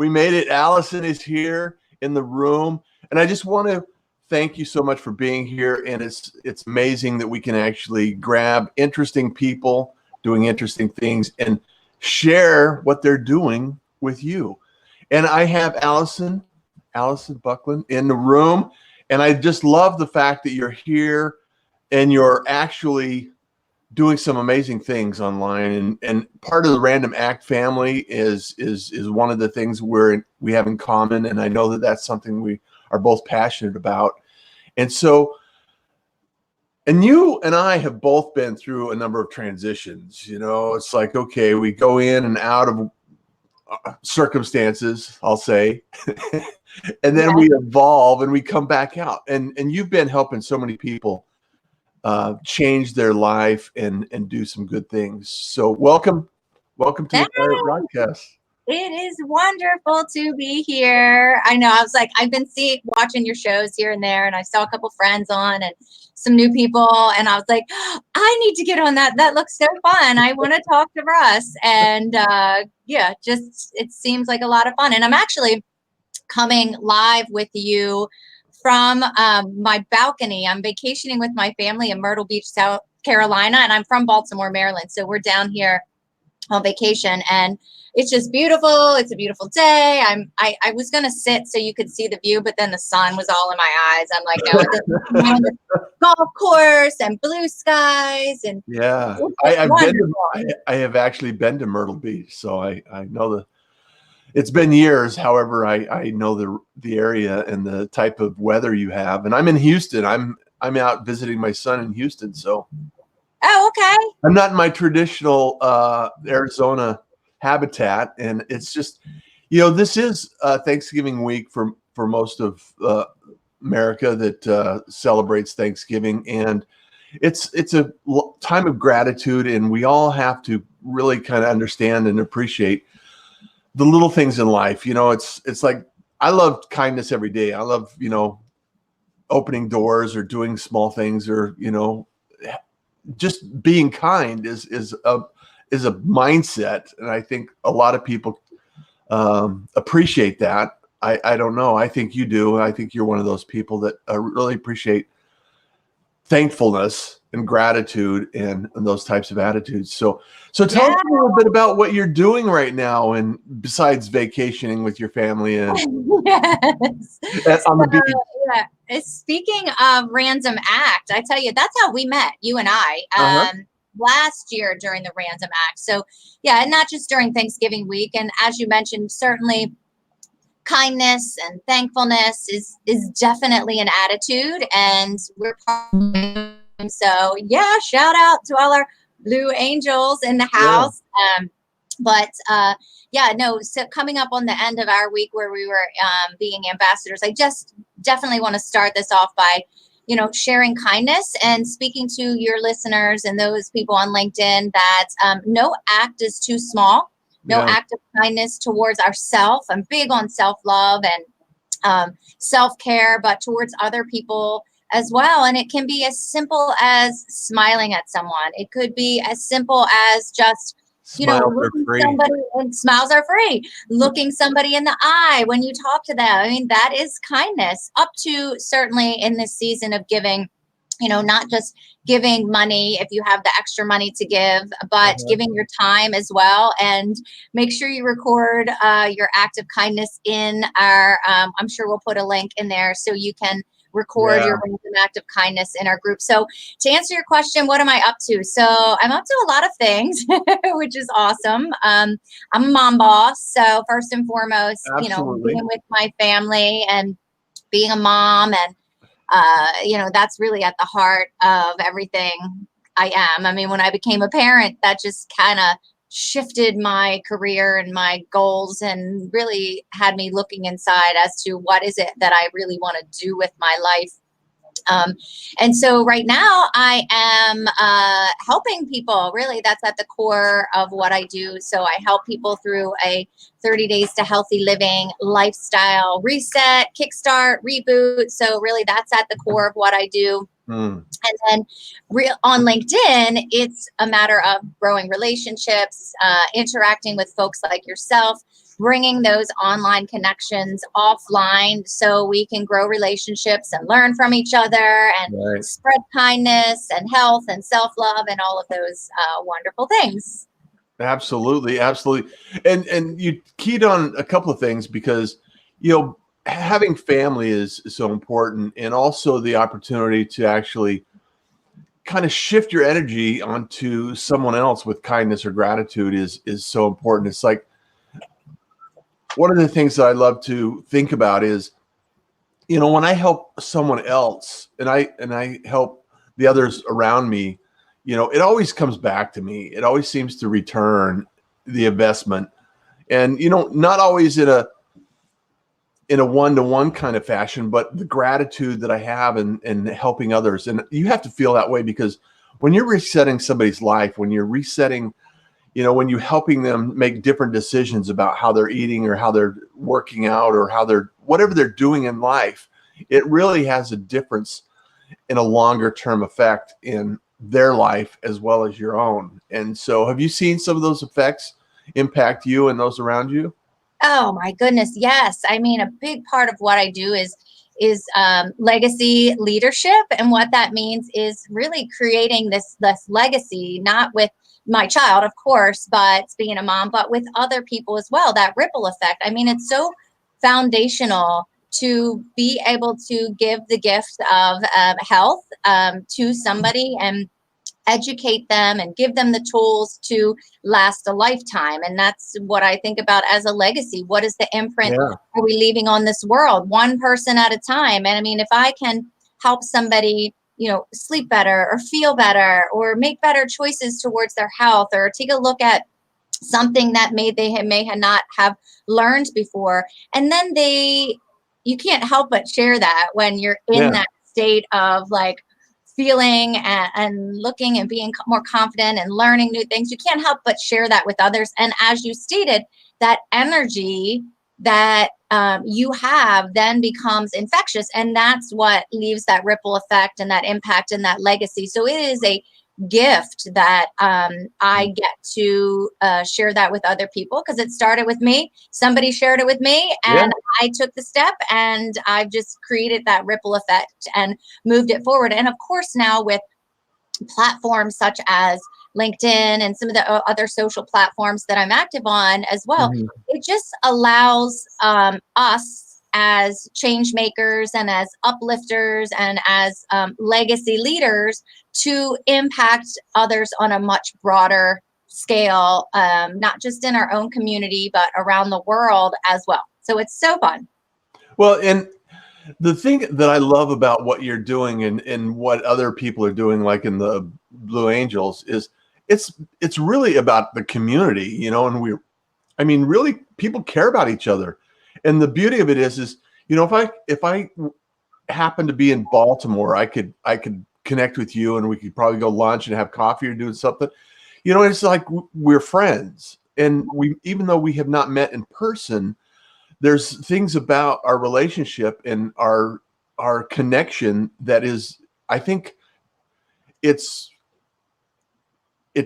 We made it. Alison is here in the room. And I just want to thank you so much for being here. And it's amazing that we can actually grab interesting people doing interesting things and share what they're doing with you. And I have Alison Bucklin in the room. And I just love the fact that you're here and you're actually doing some amazing things online. And part of the Random Act family is one of the things we have in common. And I know that that's something we are both passionate about. And so, and you and I have both been through a number of transitions. You know, it's like, okay, we go in and out of circumstances, I'll say, and then we evolve and we come back out. And you've been helping so many people change their life and do some good things. So welcome to the broadcast. It is wonderful to be here. I know, I was like, I've been watching your shows here and there, and I saw a couple friends on and some new people, and I was like, I need to get on that. That looks so fun. I want to talk to Russ. And yeah, just it seems like a lot of fun. And I'm actually coming live with you from my balcony. I'm vacationing with my family in Myrtle Beach, South Carolina, and I'm from Baltimore, Maryland. So we're down here on vacation, and it's just beautiful. It's a beautiful day. I was gonna sit so you could see the view, but then the sun was all in my eyes. I'm like, no, this golf course and blue skies and yeah. I have actually been to Myrtle Beach, so I know it's been years. However, I know the area and the type of weather you have. And I'm in Houston. I'm out visiting my son in Houston. So, oh, okay. I'm not in my traditional Arizona habitat, and it's just, this is Thanksgiving week for most of America that celebrates Thanksgiving, and it's a time of gratitude, and we all have to really kind of understand and appreciate the little things in life. It's like, I love kindness every day. I love, opening doors or doing small things, or, just being kind is a mindset. And I think a lot of people appreciate that. I don't know. I think you do. I think you're one of those people that really appreciate thankfulness and gratitude and those types of attitudes. So tell us a little bit about what you're doing right now, and besides vacationing with your family and on the beach. Yeah. Speaking of Random Act, I tell you, that's how we met, you and I, last year during the Random Act. So yeah, and not just during Thanksgiving week. And as you mentioned, certainly kindness and thankfulness is definitely an attitude, and we're so yeah, shout out to all our Blue Angels in the house. So coming up on the end of our week where we were being ambassadors, I just definitely want to start this off by sharing kindness and speaking to your listeners and those people on LinkedIn that no act is too small. No act of kindness towards ourselves. I'm big on self-love and self-care, but towards other people as well. And it can be as simple as smiling at someone. It could be as simple as just, smiles are free. Looking somebody in the eye when you talk to them. I mean, that is kindness, up to certainly in this season of giving. Not just giving money if you have the extra money to give, but giving your time as well. And make sure you record your act of kindness in our, I'm sure we'll put a link in there so you can record your random act of kindness in our group. So to answer your question, what am I up to? So I'm up to a lot of things, which is awesome. I'm a mom boss. So first and foremost, being with my family and being a mom, and that's really at the heart of everything I am. I mean, when I became a parent, that just kind of shifted my career and my goals, and really had me looking inside as to what is it that I really want to do with my life. And so right now I am helping people. Really, that's at the core of what I do. So I help people through a 30 days to healthy living lifestyle reset, kickstart, reboot. So really that's at the core of what I do. And then on LinkedIn, it's a matter of growing relationships, interacting with folks like yourself, bringing those online connections offline so we can grow relationships and learn from each other and Right. spread kindness and health and self-love and all of those wonderful things. Absolutely, absolutely. And you keyed on a couple of things because, having family is so important, and also the opportunity to actually kind of shift your energy onto someone else with kindness or gratitude is so important. It's like one of the things that I love to think about is, when I help someone else and I help the others around me, it always comes back to me. It always seems to return the investment. And, not always in a one-to-one kind of fashion, but the gratitude that I have in helping others. And you have to feel that way, because when you're resetting somebody's life, when you're resetting, when you're helping them make different decisions about how they're eating or how they're working out or whatever they're doing in life, it really has a difference in a longer term effect in their life as well as your own. And so have you seen some of those effects impact you and those around you? Oh my goodness, yes. I mean, a big part of what I do is legacy leadership, and what that means is really creating this legacy, not with my child, of course, but being a mom, but with other people as well. That ripple effect. I mean, it's so foundational to be able to give the gift of health to somebody and educate them and give them the tools to last a lifetime. And that's what I think about as a legacy. What is the imprint Yeah. are we leaving on this world, one person at a time? And I mean, if I can help somebody, sleep better or feel better or make better choices towards their health, or take a look at something that may not have learned before, and then you can't help but share that when you're in Yeah. that state of like feeling and looking and being more confident and learning new things. You can't help but share that with others. And as you stated, that energy that you have then becomes infectious. And that's what leaves that ripple effect and that impact and that legacy. So it is a gift that I get to share that with other people, because it started with me. Somebody shared it with me, Yeah. and I took the step, and I've just created that ripple effect and moved it forward. And of course, now with platforms such as LinkedIn and some of the other social platforms that I'm active on as well, Mhm. it just allows us as change makers and as uplifters and as legacy leaders to impact others on a much broader scale, not just in our own community, but around the world as well. So it's so fun. Well, and the thing that I love about what you're doing and what other people are doing, like in the Blue Angels, is it's really about the community, and really people care about each other. And the beauty of it is, if I happen to be in Baltimore, I could connect with you and we could probably go lunch and have coffee or do something. It's like we're friends. And even though we have not met in person, there's things about our relationship and our connection that is, I think it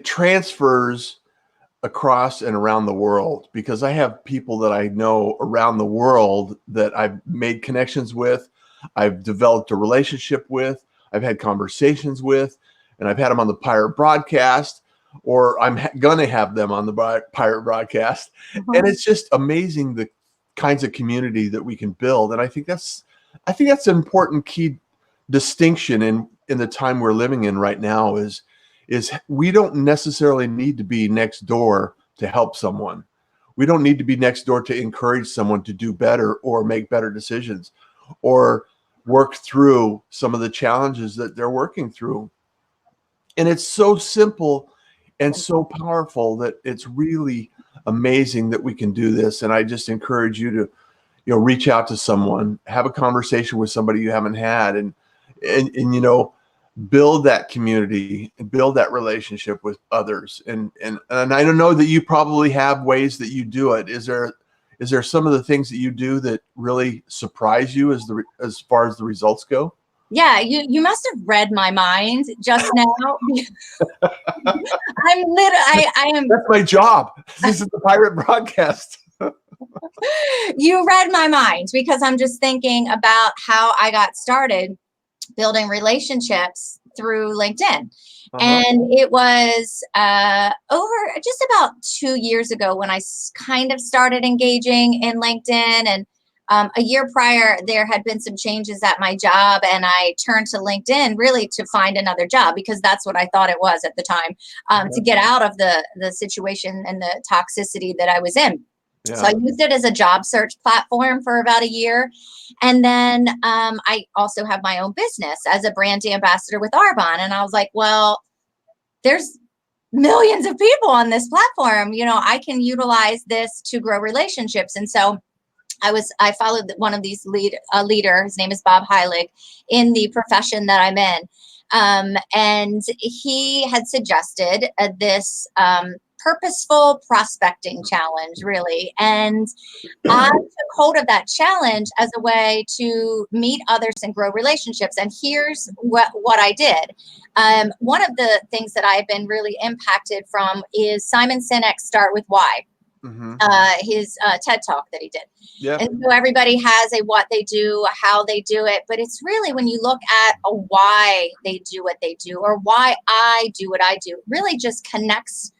transfers across and around the world, because I have people that I know around the world that I've made connections with, I've developed a relationship with, I've had conversations with, and I've had them on the Pirate Broadcast, or I'm going to have them on the Pirate Broadcast. And it's just amazing the kinds of community that we can build. And I think that's an important key distinction in the time we're living in right now is we don't necessarily need to be next door to help someone. We don't need to be next door to encourage someone to do better or make better decisions or work through some of the challenges that they're working through. And it's so simple and so powerful that it's really amazing that we can do this. And I just encourage you to, reach out to someone, have a conversation with somebody you haven't had, and build that community and build that relationship with others. And I don't know that you probably have ways that you do it. Is there some of the things that you do that really surprise you as far as the results go? Yeah, you must have read my mind just now. I am That's my job. This is the Pirate Broadcast. You read my mind, because I'm just thinking about how I got started building relationships through LinkedIn. And it was over just about 2 years ago when I kind of started engaging in LinkedIn. And a year prior, there had been some changes at my job, and I turned to LinkedIn really to find another job, because that's what I thought it was at the time, to get out of the situation and the toxicity that I was in. Yeah. So I used it as a job search platform for about a year. And then I also have my own business as a brand ambassador with Arbonne. And I was like, well, there's millions of people on this platform. I can utilize this to grow relationships. And so I followed one of these leader. His name is Bob Heilig, in the profession that I'm in. And he had suggested this purposeful prospecting challenge, really. And I took hold of that challenge as a way to meet others and grow relationships. And here's what I did. One of the things that I've been really impacted from is Simon Sinek's Start With Why. His TED Talk that he did. Yeah. And so everybody has a what they do, how they do it, but it's really, when you look at a why they do what they do, or why I do what I do, really just connects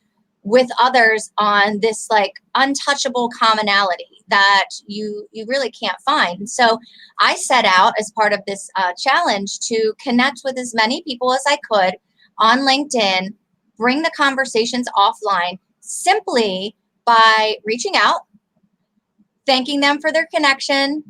with others on this like untouchable commonality that you really can't find. And so I set out, as part of this challenge, to connect with as many people as I could on LinkedIn, bring the conversations offline, simply by reaching out, thanking them for their connection,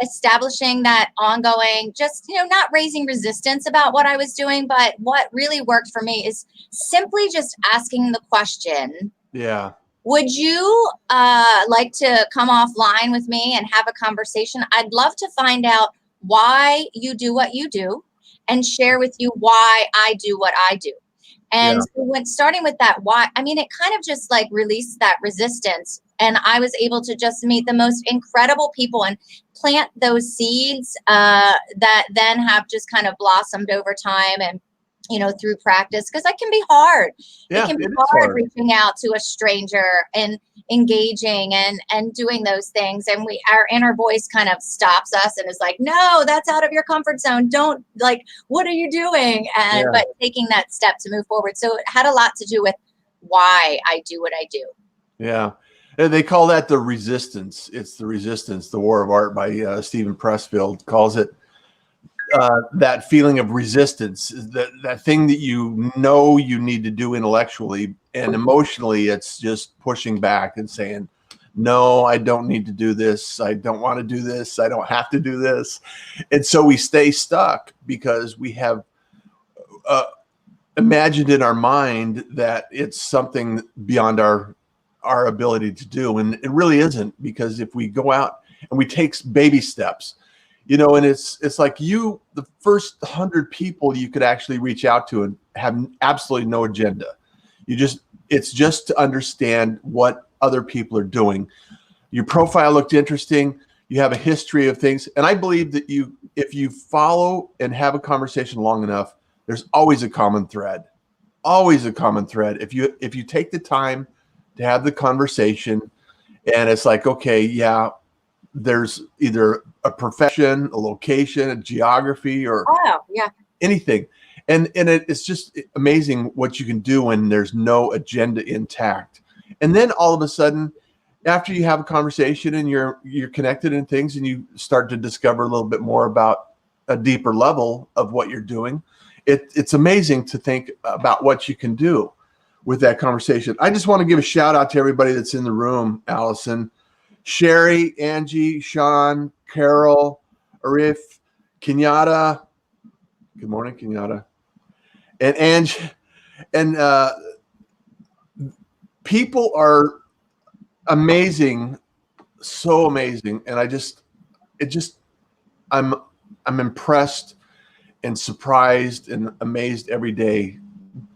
establishing that ongoing, just, not raising resistance about what I was doing. But what really worked for me is simply just asking the question, yeah, would you like to come offline with me and have a conversation? I'd love to find out why you do what you do, and share with you why I do what I do. And so when starting with that why, it kind of just like released that resistance. And I was able to just meet the most incredible people and plant those seeds that then have just kind of blossomed over time, and, through practice, because that can be hard. Yeah, it can be it is hard hard. reaching out to a stranger and engaging and doing those things. And our inner voice kind of stops us and is like, no, that's out of your comfort zone. Don't, like, what are you doing? And but taking that step to move forward. So it had a lot to do with why I do what I do. Yeah. And they call that the resistance. It's the resistance. The War of Art by Stephen Pressfield calls it that feeling of resistance, that thing that you need to do intellectually, and emotionally it's just pushing back and saying, no, I don't need to do this. I don't want to do this. I don't have to do this. And so we stay stuck because we have imagined in our mind that it's something beyond our ability to do. And it really isn't, because if we go out and we take baby steps, and it's like the first 100 people you could actually reach out to and have absolutely no agenda. It's just to understand what other people are doing. Your profile looked interesting. You have a history of things. And I believe that if you follow and have a conversation long enough, there's always a common thread, If you take the time to have the conversation, and it's like, okay, yeah, there's either a profession, a location, a geography, or anything. And it's just amazing what you can do when there's no agenda intact. And then all of a sudden, after you have a conversation and you're connected in things, and you start to discover a little bit more about a deeper level of what you're doing, it's amazing to think about what you can do with that conversation. I just want to give a shout out to everybody that's in the room: Alison, Sherry, Angie, Sean, Carol, Arif, Kenyatta. Good morning, Kenyatta. And Angie. And people are amazing, so amazing. And I'm impressed and surprised and amazed every day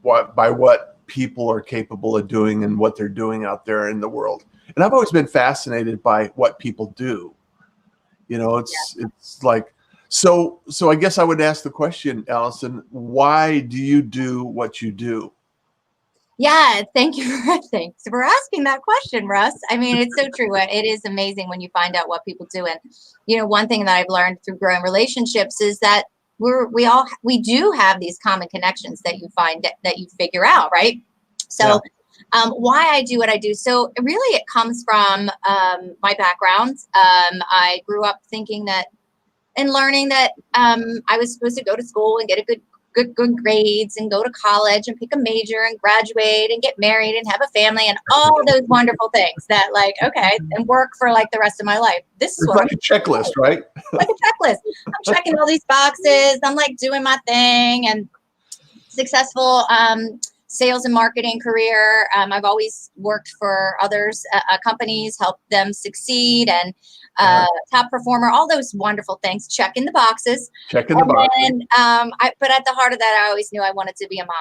by what people are capable of doing and what they're doing out there in the world. And I've always been fascinated by what people do. It's like, so I guess I would ask the question, Alison, why do you do what you do? Yeah, thank you thanks for asking that question, Russ. I mean, it's so true. It is amazing when you find out what people do. And, one thing that I've learned through growing relationships is that we do have these common connections that you find that you figure out, right? So, why I do what I do. So really it comes from my background. I grew up thinking that and learning that I was supposed to go to school and get a good grades and go to college and pick a major and graduate and get married and have a family and all those wonderful things that okay, and work for like the rest of my life. This is It's what like a checklist, right? like a checklist. I'm checking all these boxes. I'm like doing my thing and successful sales and marketing career. I've always worked for others, companies, helped them succeed and top performer, all those wonderful things, checking the boxes. Checking the boxes. And but at the heart of that, I always knew I wanted to be a mom.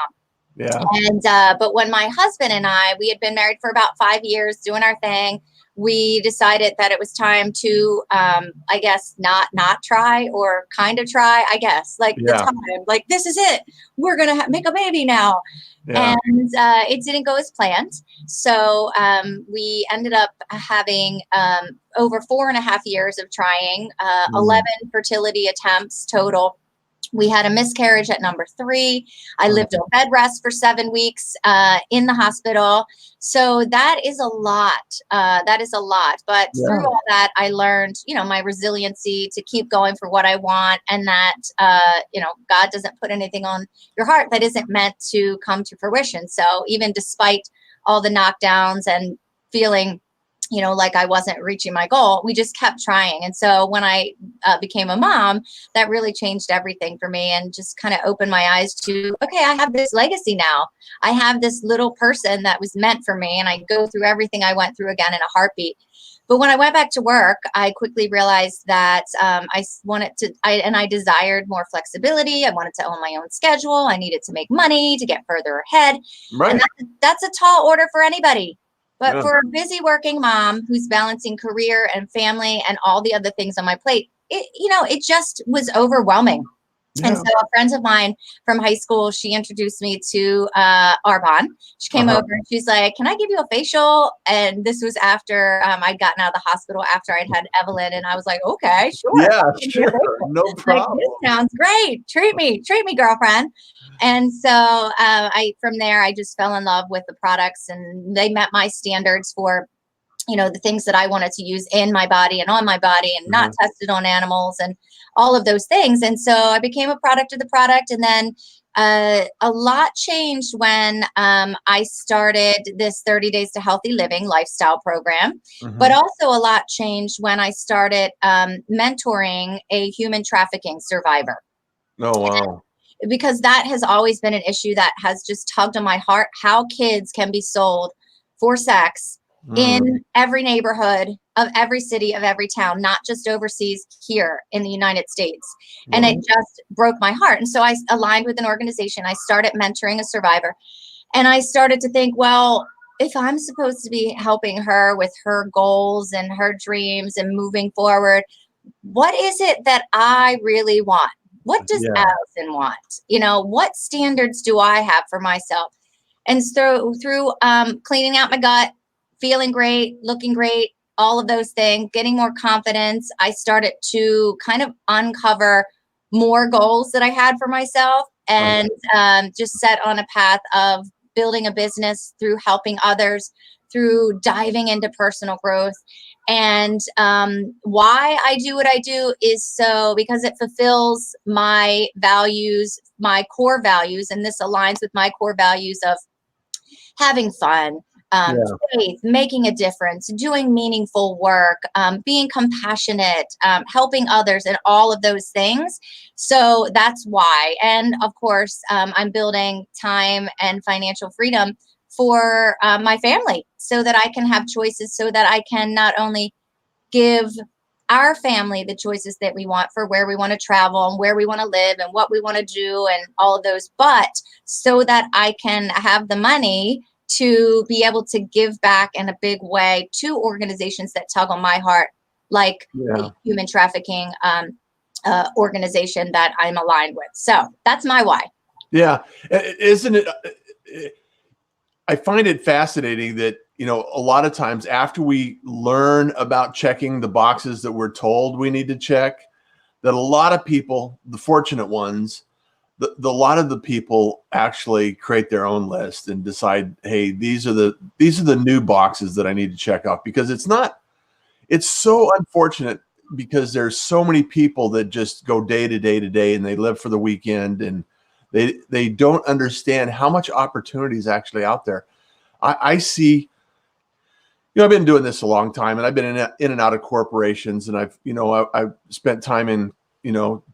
Yeah. And but when my husband and we had been married for about 5 years, doing our thing, we decided that it was time to, I guess, not try or kind of try. I guess the time, this is it. We're gonna make a baby now. Yeah. And it didn't go as planned. So we ended up having over 4.5 years of trying, 11 fertility attempts total. We had a miscarriage at number 3. I lived on bed rest for 7 weeks in the hospital. So that is a lot. But through all that, I learned, my resiliency to keep going for what I want, and that, God doesn't put anything on your heart that isn't meant to come to fruition. So even despite all the knockdowns and feeling like I wasn't reaching my goal, we just kept trying. And so when I became a mom, that really changed everything for me and just kind of opened my eyes to, okay, I have this legacy now. I have this little person that was meant for me, and I go through everything I went through again in a heartbeat. But when I went back to work, I quickly realized that I desired more flexibility. I wanted to own my own schedule. I needed to make money to get further ahead. Right. And that's a tall order for anybody. But for a busy working mom who's balancing career and family and all the other things on my plate, it just was overwhelming. And so a friend of mine from high school, she introduced me to Arbonne. She came over and she's like, can I give you a facial? And this was after I'd gotten out of the hospital after I'd had Evelyn. And I was like, okay, sure. Yeah, sure. No problem. Like, this sounds great. Treat me, girlfriend. And so from there, I just fell in love with the products, and they met my standards for, the things that I wanted to use in my body and on my body, and not tested on animals and all of those things. And so I became a product of the product. And then a lot changed when I started this 30 Days to Healthy Living lifestyle program. But also a lot changed when I started mentoring a human trafficking survivor. Oh, wow. Because that has always been an issue that has just tugged on my heart, how kids can be sold for sex in every neighborhood of every city of every town, not just overseas, here in the United States. And it just broke my heart. And so I aligned with an organization. I started mentoring a survivor, and I started to think, well, if I'm supposed to be helping her with her goals and her dreams and moving forward, what is it that I really want? What does Alison want? What standards do I have for myself? And so through cleaning out my gut, feeling great, looking great, all of those things, getting more confidence, I started to kind of uncover more goals that I had for myself, and just set on a path of building a business through helping others, through diving into personal growth. And why I do what I do is because it fulfills my values, my core values, and this aligns with my core values of having fun, faith, making a difference, doing meaningful work, being compassionate, helping others, and all of those things. So that's why. And of course, I'm building time and financial freedom for my family, so that I can have choices, so that I can not only give our family the choices that we want for where we want to travel and where we want to live and what we want to do and all of those, but so that I can have the money to be able to give back in a big way to organizations that tug on my heart, like the human trafficking organization that I'm aligned with. So that's my why. Yeah. Isn't it? I find it fascinating that, you know, a lot of times after we learn about checking the boxes that we're told we need to check, that a lot of people, the fortunate ones, a lot of the people actually create their own list and decide, hey, these are the new boxes that I need to check off, because it's so unfortunate, because there's so many people that just go day to day to day, and they live for the weekend, and they don't understand how much opportunity is actually out there. I see, you know, I've been doing this a long time, and I've been in and out of corporations, and I've spent time in,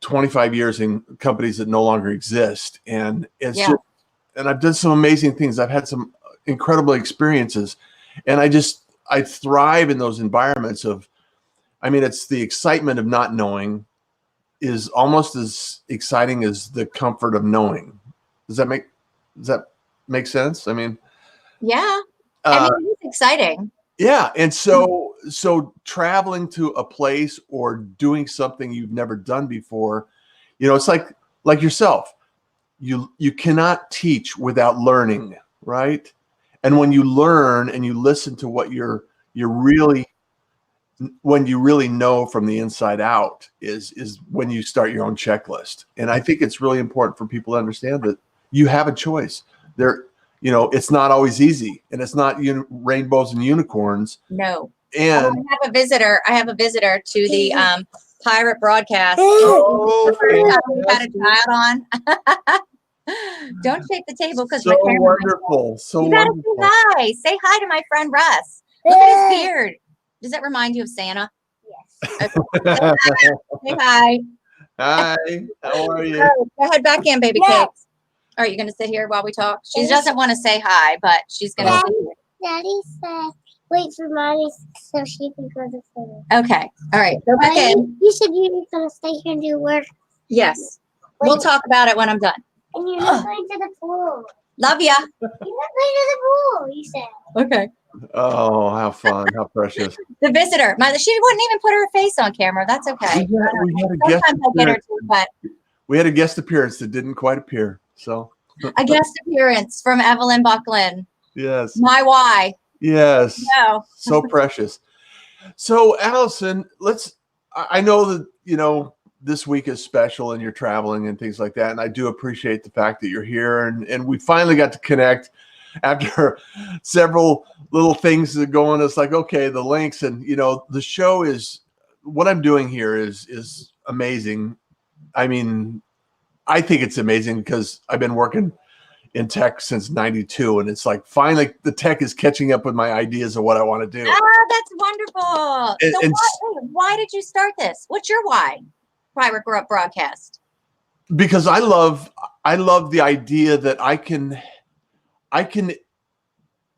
25 years in companies that no longer exist. And it's just, and I've done some amazing things. I've had some incredible experiences, and I thrive in those environments of, it's the excitement of not knowing is almost as exciting as the comfort of knowing. Does that make sense? Yeah. It's exciting. Yeah. And so traveling to a place or doing something you've never done before, it's like yourself. You cannot teach without learning, right? And when you learn and you listen to what when you really know from the inside out is when you start your own checklist. And I think it's really important for people to understand that you have a choice. It's not always easy, and it's not rainbows and unicorns. No. And I have a visitor to the pirate broadcast. We've had a child on. Don't shake the table, because so wonderful. So you gotta wonderful. say hi. Say hi to my friend Russ. Look at his beard. Does that remind you of Santa? Yes. Okay. Say hi. Hi. How are you? Go ahead back in, baby No. cakes. All right, you're going to sit here while we talk? She doesn't want to say hi, but she's going to sit here. Daddy said, wait for mommy so she can go to sleep. Okay. All right. Go back in. You said you were going to stay here and do work. Yes. We'll talk about it when I'm done. And you're not going to the pool. Love ya. You're not going to the pool, you said. Okay. Oh, how fun. How precious. The visitor. She wouldn't even put her face on camera. That's okay. We had a guest appearance that didn't quite appear. So a guest appearance from Evelyn Bucklin. Yes. My why. Yes. No. So precious. So Alison, I know that, this week is special and you're traveling and things like that. And I do appreciate the fact that you're here, and we finally got to connect after several little things that go on. It's like, okay, the links and, the show is, what I'm doing here is amazing. I think it's amazing because I've been working in tech since 92, and it's like finally the tech is catching up with my ideas of what I want to do. Ah, that's wonderful. Why did you start this? What's your why? Pirate broadcast. Because I love the idea that I can,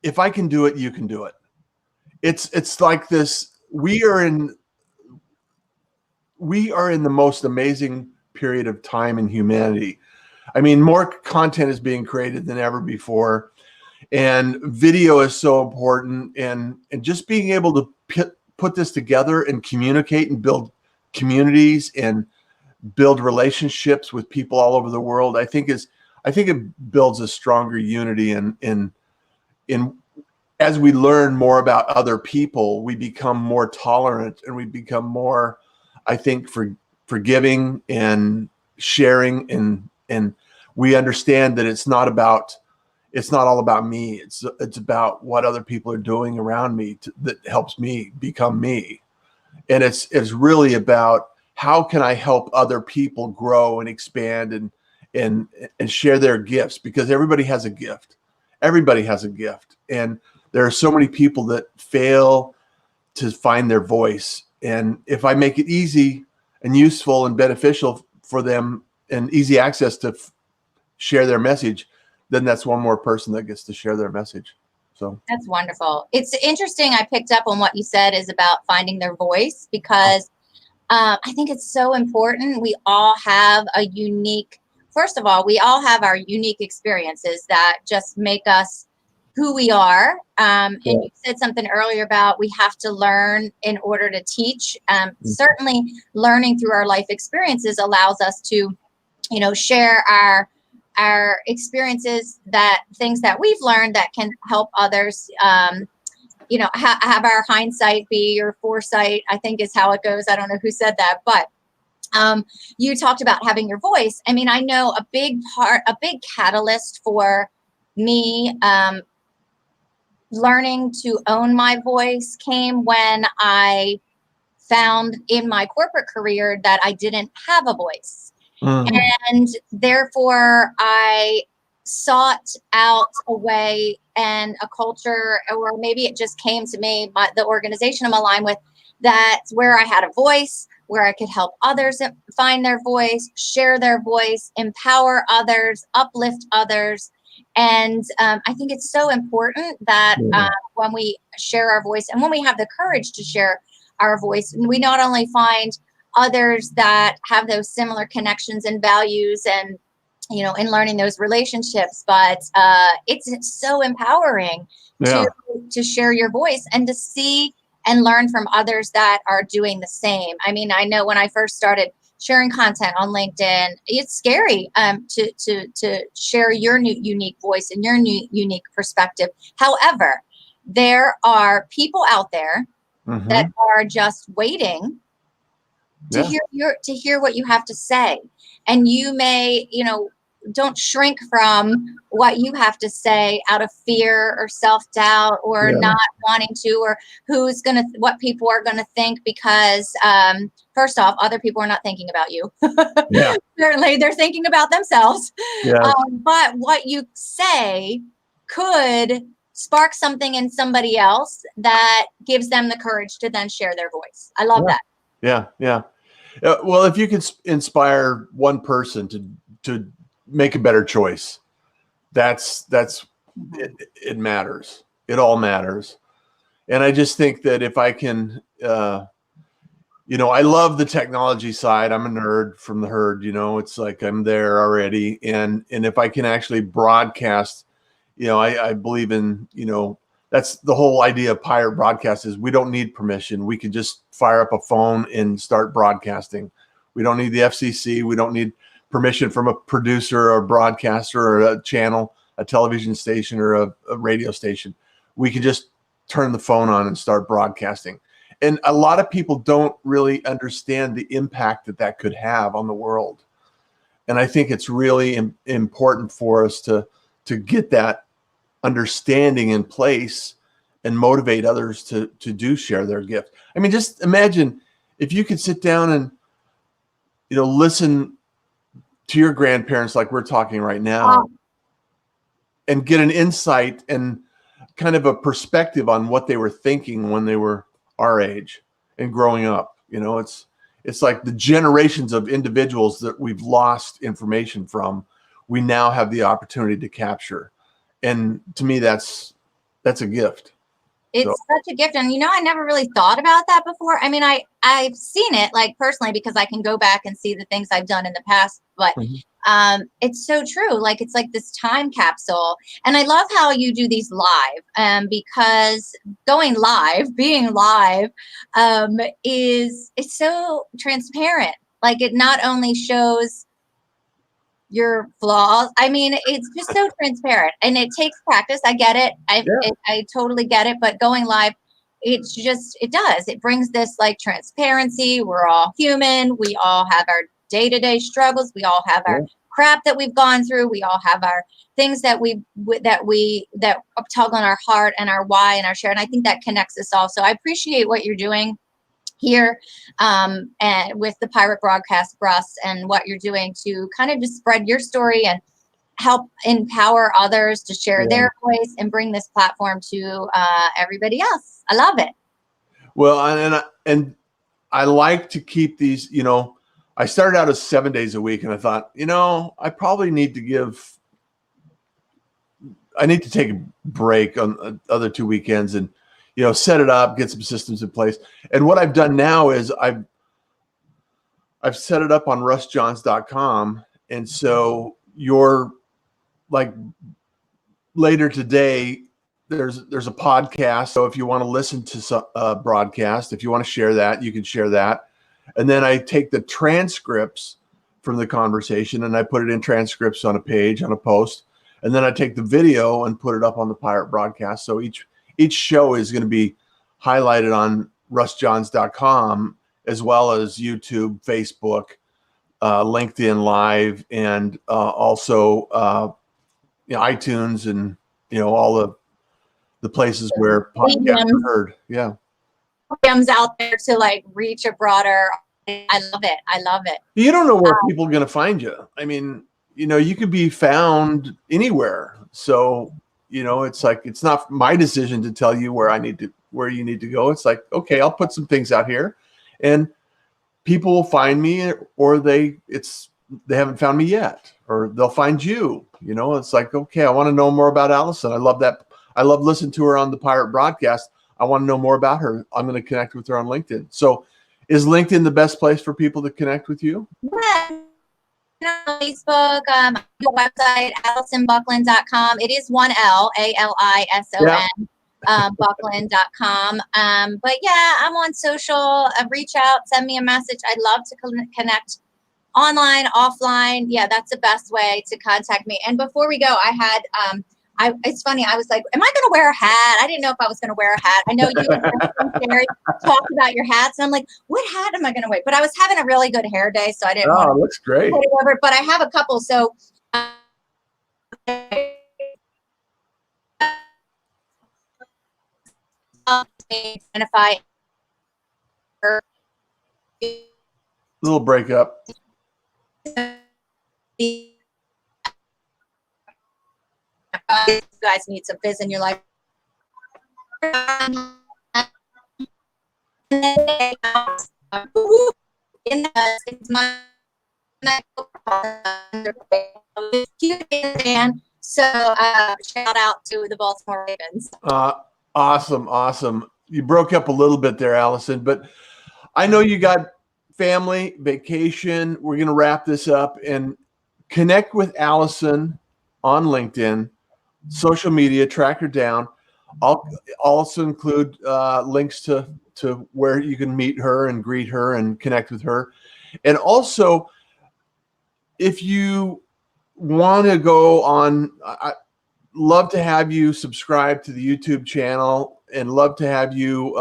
if I can do it, you can do it. It's like this. We are in the most amazing period of time in humanity. More content is being created than ever before, and video is so important, and just being able to put this together and communicate and build communities and build relationships with people all over the world, I think it builds a stronger unity, in as we learn more about other people, we become more tolerant, and we become more, I think, forgiving and sharing, and we understand that it's not all about me. It's about what other people are doing around me that helps me become me. And it's really about how can I help other people grow and expand and share their gifts, because everybody has a gift. Everybody has a gift. And there are so many people that fail to find their voice. And if I make it easy and useful and beneficial for them and easy access to share their message, then that's one more person that gets to share their message. So that's wonderful. It's interesting. I picked up on what you said is about finding their voice, because I think it's so important. We all have first of all, we all have our unique experiences that just make us who we are. And you said something earlier about we have to learn in order to teach. Certainly learning through our life experiences allows us to, share our experiences, that things that we've learned that can help others, have our hindsight be your foresight, I think is how it goes. I don't know who said that, but you talked about having your voice. I mean, I know a big catalyst for me learning to own my voice came when I found in my corporate career that I didn't have a voice. And therefore I sought out a way and a culture, or maybe it just came to me, the organization I'm aligned with, that's where I had a voice, where I could help others find their voice, share their voice, empower others, uplift others. And I think it's so important that when we share our voice and when we have the courage to share our voice, and we not only find others that have those similar connections and values and, in learning those relationships, but it's so empowering to share your voice and to see and learn from others that are doing the same. I mean, I know when I first started sharing content on LinkedIn, it's scary to share your new unique voice and your new unique perspective. However, there are people out there that are just waiting to hear what you have to say. And you may, don't shrink from what you have to say out of fear or self-doubt or not wanting to, or what people are going to think, because first off, other people are not thinking about you. Certainly they're thinking about themselves. But what you say could spark something in somebody else that gives them the courage to then share their voice. I love that. Yeah. Well, if you could inspire one person to make a better choice, it matters. It all matters. And I just think that if I can, I love the technology side. I'm a nerd from the herd, it's like I'm there already. And if I can actually broadcast, I believe in, that's the whole idea of pirate broadcast is we don't need permission. We can just fire up a phone and start broadcasting. We don't need the FCC. We don't need permission from a producer or a broadcaster or a channel, a television station or a radio station. We can just turn the phone on and start broadcasting. And a lot of people don't really understand the impact that could have on the world. And I think it's really important for us to get that understanding in place and motivate others to share their gift. I mean, just imagine if you could sit down and, listen to your grandparents like we're talking right now and get an insight and kind of a perspective on what they were thinking when they were our age and growing up. It's like the generations of individuals that we've lost information from, we now have the opportunity to capture. And to me, that's a gift. It's such a gift. And, I never really thought about that before. I mean, I've seen it like personally because I can go back and see the things I've done in the past, but it's so true. Like, it's like this time capsule. And I love how you do these live because being live it's so transparent. Like, it not only shows your flaws. I mean, it's just so transparent and it takes practice. I get it. I totally get it. But going live, it brings this like transparency. We're all human. We all have our day-to-day struggles. We all have our crap that we've gone through. We all have our things that tug on our heart and our why and our share. And I think that connects us all. So I appreciate what you're doing here and with the Pirate Broadcast Bruss and what you're doing to kind of just spread your story and help empower others to share their voice and bring this platform to everybody else. I love it. Well, and I like to keep these, I started out as 7 days a week and I thought, I probably need to take a break on the other 2 weekends and set it up, get some systems in place. And what I've done now is I've set it up on russjohns.com. And so you're like later today, there's a podcast. So if you want to listen to a broadcast, if you want to share that, you can share that. And then I take the transcripts from the conversation, and I put it in transcripts on a page, on a post, and then I take the video and put it up on the Pirate Broadcast. So each show is going to be highlighted on russjohns.com, as well as YouTube, Facebook, LinkedIn Live, and also iTunes, and all the places where podcasts are heard. Yeah, Programs out there to like reach a broader. I love it. I love it. You don't know where people are going to find you. I mean, you could be found anywhere. So, it's like, it's not my decision to tell you where you need to go. It's like, okay, I'll put some things out here, and people will find me, or they haven't found me yet, or they'll find you. It's like, okay, I want to know more about Alison. I love that. I love listening to her on the Pirate Broadcast. I want to know more about her. I'm going to connect with her on LinkedIn. So is LinkedIn the best place for people to connect with you? Yeah. Facebook, your website, AlisonBucklin.com. It is one L, ALISON, Bucklin.com. But yeah, I'm on social. Reach out, send me a message. I'd love to connect online, offline. Yeah, that's the best way to contact me. And before we go, I had, it's funny. I was like, am I going to wear a hat? I didn't know if I was going to wear a hat. I know you and Terry talked about your hats, and I'm like, what hat am I going to wear? But I was having a really good hair day, so I didn't want to. Looks great. Put it over, but I have a couple. So identify. Little breakup. You guys need some fizz in your life. So shout out to the Baltimore Ravens. Awesome. You broke up a little bit there, Alison, but I know you got family, vacation. We're going to wrap this up, and connect with Alison on LinkedIn, social media, track her down. I'll also include links to where you can meet her and greet her and connect with her. And also, if you want to go on, I'd love to have you subscribe to the YouTube channel, and love to have you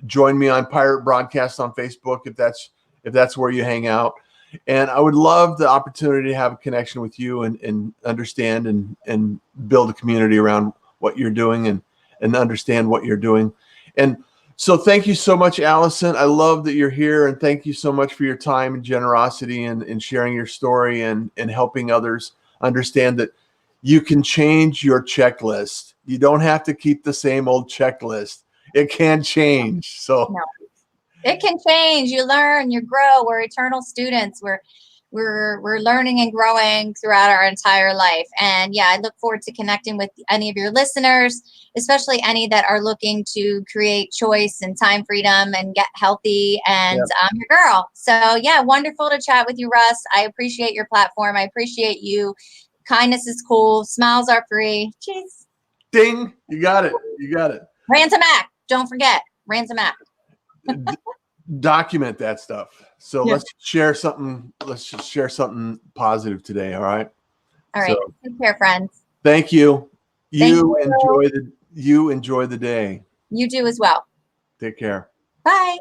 join me on Pirate Broadcast on Facebook if that's where you hang out. And I would love the opportunity to have a connection with you and understand and build a community around what you're doing and understand what you're doing. And so thank you so much, Alison. I love that you're here, and thank you so much for your time and generosity and sharing your story and helping others understand that you can change your checklist. You don't have to keep the same old checklist. It can change. So no. It can change. You learn, you grow. We're eternal students. We're learning and growing throughout our entire life. And yeah, I look forward to connecting with any of your listeners, especially any that are looking to create choice and time freedom and get healthy. And I'm your girl. So yeah, wonderful to chat with you, Russ. I appreciate your platform. I appreciate you. Kindness is cool. Smiles are free. Cheers. Ding. You got it. Ransom Act. Don't forget. Ransom Act. Document that stuff. So let's share something. Let's just share something positive today. All right. All right. So, take care, friends. Thank you. You enjoy the day. You do as well. Take care. Bye.